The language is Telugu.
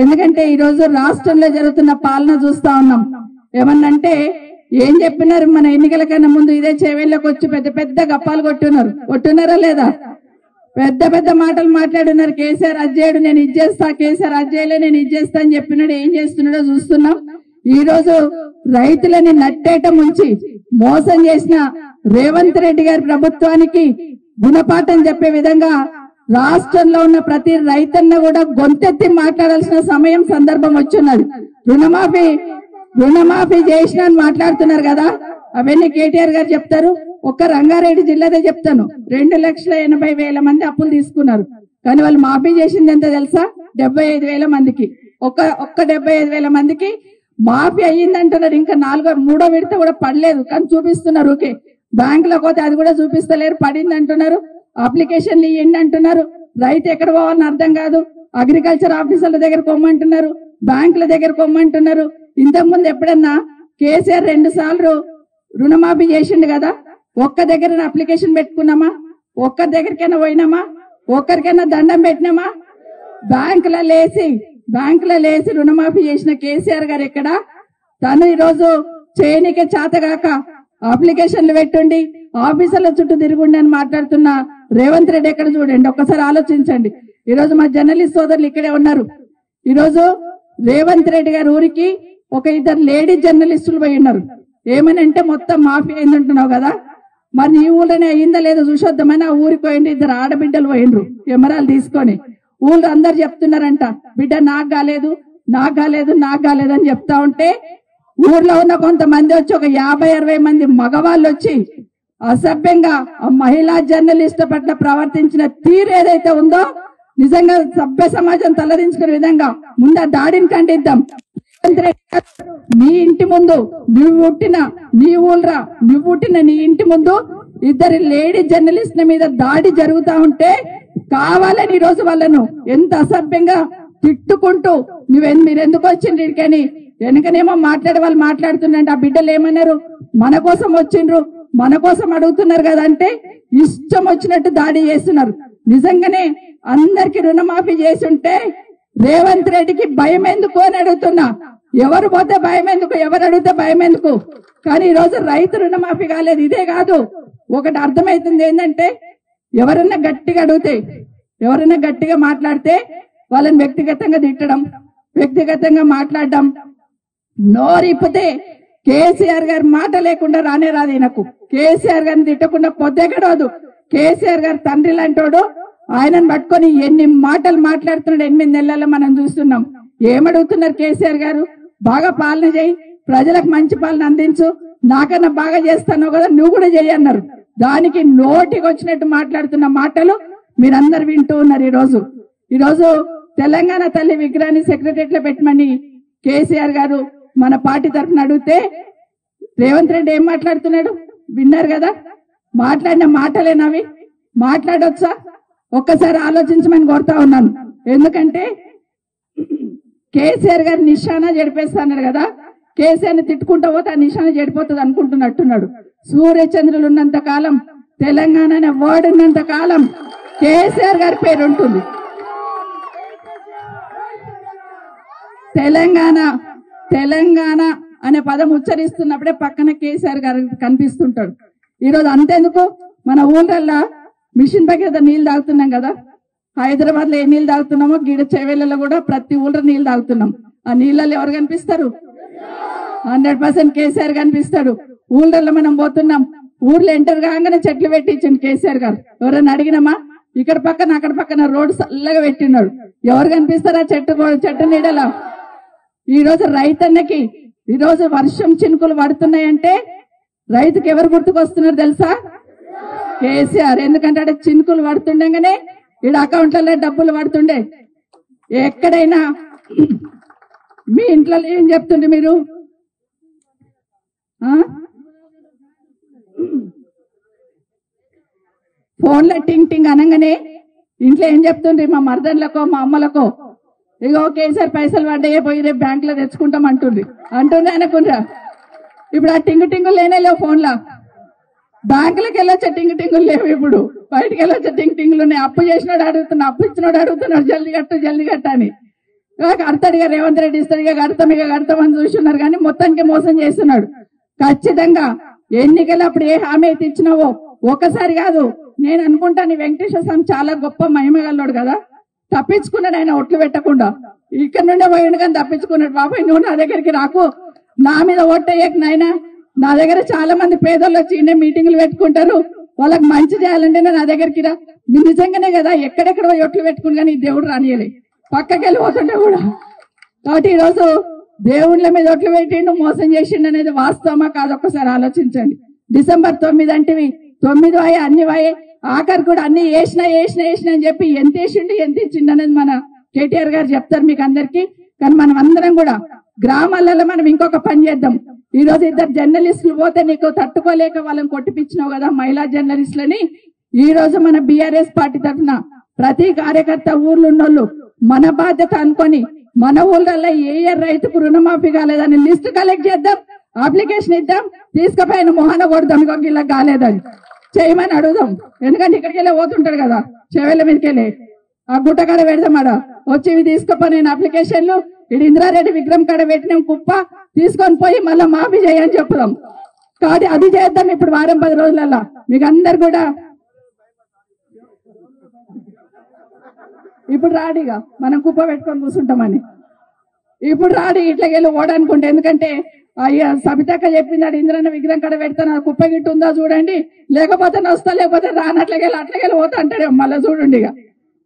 ఎందుకంటే ఈ రోజు రాష్ట్రంలో జరుగుతున్న పాలన చూస్తా ఉన్నాం. ఏమన్నంటే ఏం చెప్పినారు, మన ఎన్నికల కన్నా ముందు ఇదే చేవేళ్ళకి వచ్చి పెద్ద పెద్ద గప్పాలు కొట్టున్నారా లేదా? పెద్ద పెద్ద మాటలు మాట్లాడున్నారు. కేసీఆర్ అజ్జేయుడు, నేను ఇచ్చేస్తా, కేసీఆర్ అజ్జేయులే, నేను ఇచ్చేస్తా అని చెప్పినాడు. ఏం చేస్తున్నాడో చూస్తున్నాం. ఈ రోజు రైతులని నట్టేట ముంచి మోసం చేసిన రేవంత్ రెడ్డి గారి ప్రభుత్వానికి గుణపాఠం చెప్పే విధంగా రాష్ట్రంలో ఉన్న ప్రతి రైతన్న కూడా గొంతెత్తి మాట్లాడాల్సిన సమయం సందర్భం వచ్చిన్నది. రుణమాఫీ చేసిన మాట్లాడుతున్నారు కదా, అవన్నీ కేటీఆర్ గారు చెప్తారు. ఒక్క రంగారెడ్డి జిల్లాదే చెప్తాను, 2,80,000 మంది అప్పులు తీసుకున్నారు. కానీ వాళ్ళు మాఫీ చేసింది ఎంత తెలుసా? 75,000 మందికి. ఒక్క 75,000 మందికి మాఫీ అయ్యిందంటున్నారు. ఇంకా మూడో విడత కూడా పడలేదు, కానీ చూపిస్తున్నారు. ఓకే, బ్యాంకులో పోతే అది కూడా చూపిస్తలేరు, పడింది అంటున్నారు. అప్లికేషన్లు ఇవ్వండి అంటున్నారు. రైతు ఎక్కడ పోవాలని అర్థం కాదు. అగ్రికల్చర్ ఆఫీసర్ల దగ్గర కొమ్మంటున్నారు, బ్యాంకుల దగ్గర కొమ్మంటున్నారు. ఇంతకుముందు ఎప్పుడన్నా కేసీఆర్ 2 సార్లు రుణమాఫీ చేసిండు కదా, ఒక్క దగ్గర అప్లికేషన్ పెట్టుకున్నామా? ఒక్కరి దగ్గరికైనా పోయినామా? ఒక్కరికైనా దండం పెట్టినామా? బ్యాంకులో లేసి రుణమాఫీ చేసిన కేసీఆర్ గారు ఎక్కడ? తను ఈరోజు చేయనికే చేతగాక అప్లికేషన్లు పెట్టుండి ఆఫీసర్ల చుట్టూ తిరుగుండి అని మాట్లాడుతున్న రేవంత్ రెడ్డి ఎక్కడ? చూడండి, ఒక్కసారి ఆలోచించండి. ఈరోజు మా జర్నలిస్ట్ సోదరులు ఇక్కడే ఉన్నారు. ఈరోజు రేవంత్ రెడ్డి గారి ఊరికి ఒక 2 లేడీ జర్నలిస్టులు పోయి ఉన్నారు. ఏమని అంటే మొత్తం మాఫీ అయిందంటున్నావు కదా, మరి నీ ఊళ్ళోనే అయ్యిందా లేదా చూసొద్దామని ఆ ఊరికి పోయిండు. 2 ఆడబిడ్డలు పోయిండ్రు కెమెరాలు తీసుకొని. ఊళ్ళో అందరు చెప్తున్నారంట, బిడ్డ నాకు కాలేదు అని చెప్తా ఉంటే ఊర్లో ఉన్న కొంతమంది వచ్చి ఒక 50-60 మంది మగవాళ్ళు వచ్చి అసభ్యంగా ఆ మహిళా జర్నలిస్ట్ పట్ల ప్రవర్తించిన తీరు ఏదైతే ఉందో నిజంగా సభ్య సమాజం తలదించుకునే విధంగా ముందు ఆ దాడిని ఖండిద్దాం. నీ ఇంటి ముందు నువ్వు పుట్టిన నీ ఇంటి ముందు 2 లేడీ జర్నలిస్టుల మీద దాడి జరుగుతా ఉంటే కావాలని ఈ రోజు వాళ్ళను ఎంత అసభ్యంగా తిట్టుకుంటూ మీరెందుకు వచ్చిండ్రు కానీ వెనకనేమో మాట్లాడే వాళ్ళు మాట్లాడుతున్నారంటే ఆ బిడ్డలు ఏమన్నారు? మన కోసం వచ్చిండ్రు, మన కోసం అడుగుతున్నారు కదా అంటే ఇష్టం వచ్చినట్టు దాడి చేస్తున్నారు. నిజంగానే అందరికి రుణమాఫీ చేసి ఉంటే రేవంత్ రెడ్డికి భయం ఎందుకు అని అడుగుతున్నా. ఎవరు పోతే భయం ఎందుకు, ఎవరు అడిగితే భయం ఎందుకు? కానీ ఈ రోజు రైతు రుణమాఫీ కాలేదు. ఇదే కాదు, ఒకటి అర్థమైతుంది ఏంటంటే ఎవరన్నా గట్టిగా అడిగితే, ఎవరన్నా గట్టిగా మాట్లాడితే వాళ్ళని వ్యక్తిగతంగా తిట్టడం, వ్యక్తిగతంగా మాట్లాడడం, నోరిప్పితే కేసీఆర్ గారి మాట లేకుండా రానే రాదు. ఈయనకు కేసీఆర్ గారిని తిట్టకుండా పొద్దెగడదు. కేసీఆర్ గారి తండ్రి లాంటోడు, ఆయనను పట్టుకొని ఎన్ని మాటలు మాట్లాడుతున్నాడు 8 నెలల్లో మనం చూస్తున్నాం. ఏమడుగుతున్నారు కేసీఆర్ గారు? బాగా పాలన చేయి, ప్రజలకు మంచి పాలన అందించు, నాకన్నా బాగా చేస్తాను కదా, నువ్వు కూడా చెయ్యన్నారు. దానికి నోటికి వచ్చినట్టు మాట్లాడుతున్న మాటలు మీరందరు వింటూ ఉన్నారు. ఈరోజు తెలంగాణ తల్లి విగ్రహాన్ని సెక్రటరియట్ లో పెట్టమని కేసీఆర్ గారు మన పార్టీ తరఫున అడిగితే రేవంత్ రెడ్డి ఏం మాట్లాడుతున్నాడు విన్నారు కదా. మాట్లాడిన మాటలేనవి, మాట్లాడొచ్చా? ఒక్కసారి ఆలోచించమని కోరుతా ఉన్నాను. ఎందుకంటే కేసీఆర్ గారు నిశానా చెడిపేస్తాడు కదా, కేసీఆర్ ని తిట్టుకుంటూ పోతే ఆ నిశానా చెడిపోతుంది అనుకుంటున్నట్టున్నాడు. సూర్యచంద్రులు ఉన్నంత కాలం, తెలంగాణ అనే వర్డ్ ఉన్నంత కాలం కేసీఆర్ గారి పేరు ఉంటుంది. తెలంగాణ అనే పదం ఉచ్చరిస్తున్నప్పుడే పక్కన కేసీఆర్ గారు కనిపిస్తుంటాడు. ఈరోజు అంతేందుకు, మన ఊళ్ళల్లో మిషన్ భగీరథ నీళ్లు తాగుతున్నాం కదా, హైదరాబాద్ లో ఏ నీళ్లు తాగుతున్నామో గీడ చెవేళ్లలో కూడా ప్రతి ఊళ్ళో నీళ్లు తాగుతున్నాం. ఆ నీళ్ళల్లో ఎవరు కనిపిస్తారు? 100% కేసీఆర్ కనిపిస్తాడు. ఊళ్ళల్లో మనం పోతున్నాం, ఊర్లో ఎంటర్ కాగానే చెట్లు పెట్టించండి కేసీఆర్ గారు. ఎవరైనా అడిగినామా? ఇక్కడ పక్కన అక్కడ పక్కన రోడ్డు చల్లగా పెట్టినాడు. ఎవరు కనిపిస్తారా చెట్టు నీడలా? ఈ రోజు రైతన్నకి ఈరోజు వర్షం చినుకులు పడుతున్నాయంటే రైతుకి ఎవరు గుర్తుకొస్తున్నారు తెలుసా? కేసీఆర్. ఎందుకంటే అక్కడ చినుకులు పడుతుండగానే ఈడ అకౌంట్లలో డబ్బులు పడుతుండే. ఎక్కడైనా మీ ఇంట్లో ఏం చెప్తుండే మీరు? ఫోన్లో టింగ్ టింగ్ అనగానే ఇంట్లో ఏం చెప్తుండ్రి మా మర్దన్లకో మా అమ్మలకో, ఇగో కేసీఆర్ పైసలు పడ్డాయే పోయి రేపు బ్యాంక్ లో తెచ్చుకుంటాం అంటుండ్రి అనుకుండ్రా. ఇప్పుడు ఆ టింగు టింగులు లేనే లేవు ఫోన్లో. బ్యాంకులకు వెళ్ళొచ్చే టింగు టింగులు లేవు, ఇప్పుడు బయటకు వెళ్ళొచ్చే టింగు టింగులు ఉన్నాయి. అప్పు చేసినాడు అడుగుతున్నా, అప్పు ఇచ్చినాడు అడుగుతున్నాడు, జల్దీ కట్టు అని. కడతాడుగా రేవంత్ రెడ్డి ఇస్తాడుగా కడతామని చూస్తున్నారు కానీ మొత్తానికి మోసం చేస్తున్నాడు. ఖచ్చితంగా ఎన్నికలప్పుడు ఏ హామీ అయితే ఇచ్చినావో ఒకసారి కాదు, నేను అనుకుంటాను వెంకటేశ్వర స్వామి చాలా గొప్ప మహిమగల్లోడు కదా, తప్పించుకున్నాడు ఆయన ఒట్లు పెట్టకుండా. ఇక్కడ నుండే పోయిండు కానీ తప్పించుకున్నాడు. బాబాయ్ నువ్వు నా దగ్గరికి రాకు, నా మీద ఓట్టయ్యకు నాయన, నా దగ్గర చాలా మంది పేదోళ్ళు వచ్చి ఇండే మీటింగ్లు పెట్టుకుంటారు, వాళ్ళకి మంచి చేయాలంటే నా దగ్గరికి రా. నిజంగానే కదా ఎక్కడెక్కడ ఒట్లు పెట్టుకుని కానీ దేవుడు రానియలే, పక్కకి వెళ్ళిపోతుంటే కూడా. కాబట్టి ఈరోజు దేవుళ్ళ మీద ఒట్లు పెట్టిండు, మోసం చేసిండు అనేది వాస్తవమా కాదు ఒక్కసారి ఆలోచించండి. డిసెంబర్ 9 అంటేవి 9 వాయే అన్ని వాయే, ఆఖరి కూడా అన్ని వేసినా అని చెప్పి ఎంత వేసిండు ఎంత ఇచ్చిండు అనేది మన కేటీఆర్ గారు చెప్తారు మీకు అందరికి. కానీ మనం అందరం కూడా గ్రామాలలో మనం ఇంకొక పని చేద్దాం. ఈ రోజు 2 జర్నలిస్టులు పోతే నీకు తట్టుకోలేక వాళ్ళని కొట్టిపించినావు కదా మహిళా జర్నలిస్టులని. ఈ రోజు మన బీఆర్ఎస్ పార్టీ తరఫున ప్రతి కార్యకర్త ఊర్లో ఉన్నోళ్ళు మన బాధ్యత అనుకొని మన ఊళ్ళల్లో ఏ రైతుకు రుణమాఫీ కాలేదని లిస్టు కలెక్ట్ చేద్దాం, అప్లికేషన్ ఇద్దాం, తీసుకుపోయిన మొహన కొడదాం ఇలా కాలేదని చేయమని అడుగుదాం. ఎందుకంటే ఇక్కడికి వెళ్ళి పోతుంటాడు కదా చెవెళ్ళ మీదకెళ్ళి ఆ గుట్ట కాడ పెడదాం, ఆడ వచ్చి ఇవి తీసుకుపోయిన అప్లికేషన్లు ఇటు ఇంద్రారెడ్డి విగ్రహం కాడ పెట్టినాం కుప్ప తీసుకొని పోయి మళ్ళీ మాఫీ చేయని చెప్పుదాం. కాబట్టి అది చేద్దాం ఇప్పుడు వారం 10 రోజులలో. మీకు అందరు కూడా ఇప్పుడు రాడిగా మనం కుప్ప పెట్టుకొని కూర్చుంటామని, ఇప్పుడు రాడి ఇట్లకెళ్ళి ఓడనుకుంటే. ఎందుకంటే అయ్యా సబితక్క చెప్పింది ఇంద్రన్న విగ్రహం కాడ పెడతాను కుప్ప గిట్టు ఉందా చూడండి, లేకపోతే నస్తా, లేకపోతే రానట్లకెళ్ళి అట్లకెళ్ళి పోతా అంటాడు మళ్ళీ చూడండి. ఇక